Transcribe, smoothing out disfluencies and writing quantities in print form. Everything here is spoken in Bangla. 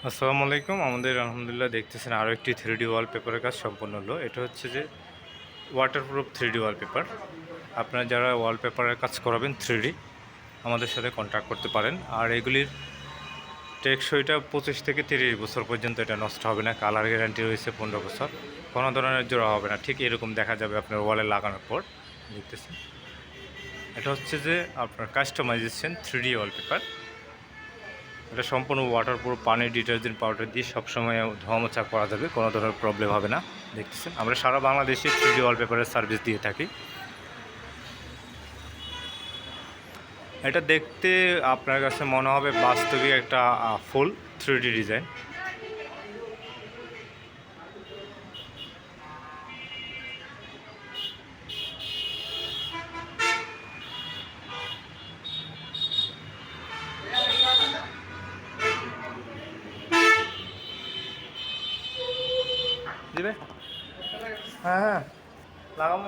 আসসালামু আলাইকুম। আমাদের আলহামদুলিল্লাহ দেখতেছেন আরও একটি 3D ওয়ালপেপারের কাজ সম্পন্ন হলো। এটা হচ্ছে যে ওয়াটারপ্রুফ 3D ওয়ালপেপার। আপনারা যারা ওয়ালপেপারের কাজ করাবেন 3D আমাদের সাথে কন্ট্যাক্ট করতে পারেন। আর এগুলির টেকসইটা 25 থেকে 30 বছর পর্যন্ত এটা নষ্ট হবে না। কালার গ্যারান্টি রয়েছে 15 বছর। কোনো ধরনের জোড়া হবে না। ঠিক এরকম দেখা যাবে আপনার ওয়ালে লাগানোর পর। দেখতেছেন এটা হচ্ছে যে আপনার কাস্টমাইজেশন 3D ওয়ালপেপার। এটা সম্পূর্ণ ওয়াটারপ্রুফ পানি ডিটারজেন্ট পাউডার দিয়ে সবসময় ধোয়া মোছা করা যাবে, কোনো ধরনের প্রবলেম হবে না। দেখতেছেন আমরা সারা বাংলাদেশে 3D ওয়ালপেপারের সার্ভিস দিয়ে থাকি। এটা দেখতে আপনার কাছে মনে হবে বাস্তবিক একটা ফুল 3D ডিজাইন। দিবে হ্যাঁ হ্যাঁ লাগাবো।